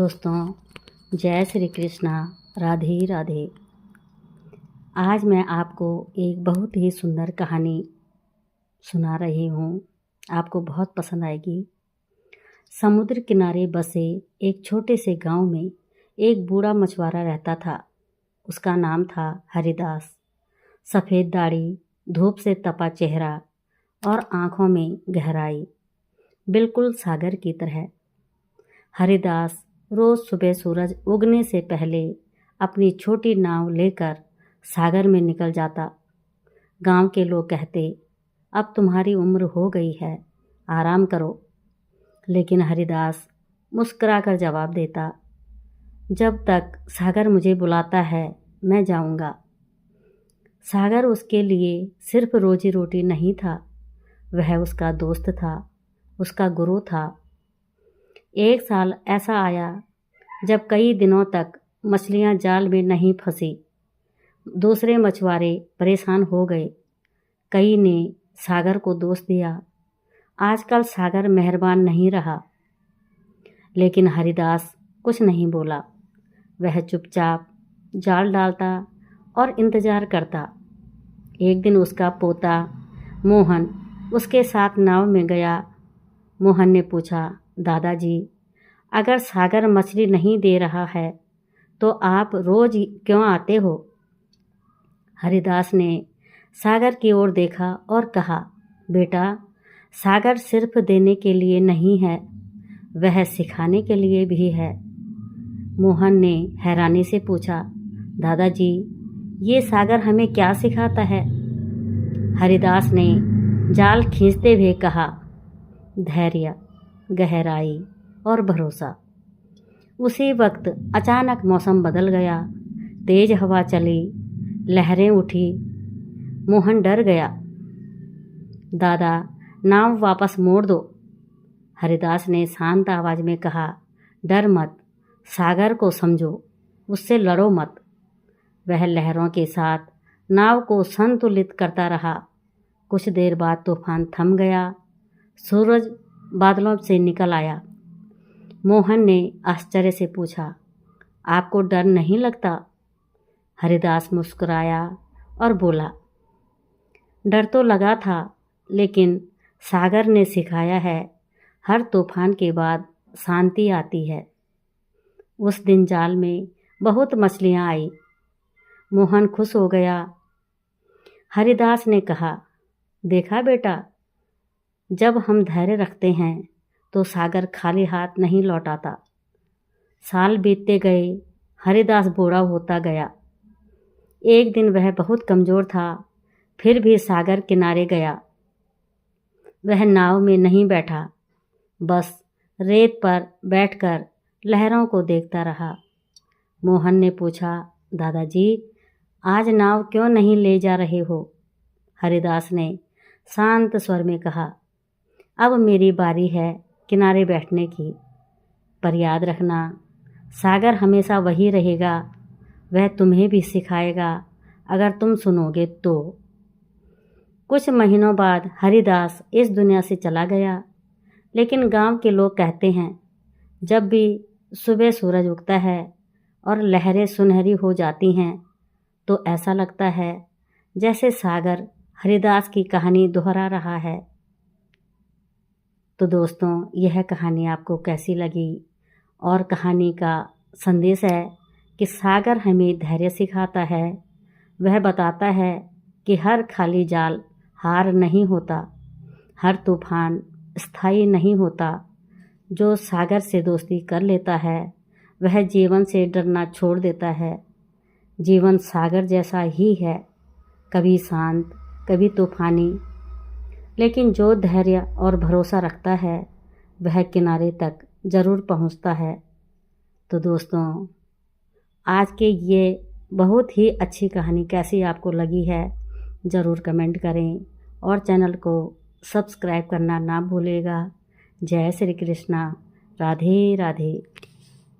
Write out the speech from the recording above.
दोस्तों, जय श्री कृष्णा, राधे राधे। आज मैं आपको एक बहुत ही सुंदर कहानी सुना रही हूँ। आपको बहुत पसंद आएगी। समुद्र किनारे बसे एक छोटे से गांव में एक बूढ़ा मछुआरा रहता था। उसका नाम था हरिदास। सफ़ेद दाढ़ी, धूप से तपा चेहरा और आँखों में गहराई, बिल्कुल सागर की तरह। हरिदास रोज़ सुबह सूरज उगने से पहले अपनी छोटी नाव लेकर सागर में निकल जाता। गांव के लोग कहते, अब तुम्हारी उम्र हो गई है, आराम करो। लेकिन हरिदास मुस्कुराकर जवाब देता, जब तक सागर मुझे बुलाता है मैं जाऊंगा। सागर उसके लिए सिर्फ रोजी रोटी नहीं था, वह उसका दोस्त था, उसका गुरु था। एक साल ऐसा आया जब कई दिनों तक मछलियां जाल में नहीं फंसी। दूसरे मछुआरे परेशान हो गए। कई ने सागर को दोष दिया, आजकल सागर मेहरबान नहीं रहा। लेकिन हरिदास कुछ नहीं बोला। वह चुपचाप जाल डालता और इंतज़ार करता। एक दिन उसका पोता मोहन उसके साथ नाव में गया। मोहन ने पूछा, दादाजी, अगर सागर मछली नहीं दे रहा है तो आप रोज़ क्यों आते हो? हरिदास ने सागर की ओर देखा और कहा, बेटा, सागर सिर्फ देने के लिए नहीं है, वह सिखाने के लिए भी है। मोहन ने हैरानी से पूछा, दादाजी, ये सागर हमें क्या सिखाता है? हरिदास ने जाल खींचते हुए कहा, धैर्य, गहराई और भरोसा। उसी वक्त अचानक मौसम बदल गया। तेज हवा चली, लहरें उठी। मोहन डर गया। दादा, नाव वापस मोड़ दो। हरिदास ने शांत आवाज में कहा, डर मत, सागर को समझो, उससे लड़ो मत। वह लहरों के साथ नाव को संतुलित करता रहा। कुछ देर बाद तूफान थम गया। सूरज बादलों से निकल आया। मोहन ने आश्चर्य से पूछा, आपको डर नहीं लगता? हरिदास मुस्कुराया और बोला, डर तो लगा था, लेकिन सागर ने सिखाया है, हर तूफान के बाद शांति आती है। उस दिन जाल में बहुत मछलियाँ आई। मोहन खुश हो गया। हरिदास ने कहा, देखा बेटा, जब हम धैर्य रखते हैं तो सागर खाली हाथ नहीं लौटाता। साल बीतते गए, हरिदास बूढ़ा होता गया। एक दिन वह बहुत कमज़ोर था, फिर भी सागर किनारे गया। वह नाव में नहीं बैठा, बस रेत पर बैठकर लहरों को देखता रहा। मोहन ने पूछा, दादाजी, आज नाव क्यों नहीं ले जा रहे हो? हरिदास ने शांत स्वर में कहा, अब मेरी बारी है किनारे बैठने की, पर याद रखना, सागर हमेशा वही रहेगा, वह तुम्हें भी सिखाएगा अगर तुम सुनोगे तो। कुछ महीनों बाद हरिदास इस दुनिया से चला गया। लेकिन गांव के लोग कहते हैं, जब भी सुबह सूरज उगता है और लहरें सुनहरी हो जाती हैं तो ऐसा लगता है जैसे सागर हरिदास की कहानी दोहरा रहा है। तो दोस्तों, यह कहानी आपको कैसी लगी? और कहानी का संदेश है कि सागर हमें धैर्य सिखाता है। वह बताता है कि हर खाली जाल हार नहीं होता, हर तूफान स्थायी नहीं होता। जो सागर से दोस्ती कर लेता है वह जीवन से डरना छोड़ देता है। जीवन सागर जैसा ही है, कभी शांत, कभी तूफानी, लेकिन जो धैर्य और भरोसा रखता है वह किनारे तक ज़रूर पहुंचता है। तो दोस्तों, आज के ये बहुत ही अच्छी कहानी कैसी आपको लगी है ज़रूर कमेंट करें और चैनल को सब्सक्राइब करना ना भूलिएगा। जय श्री कृष्णा, राधे राधे।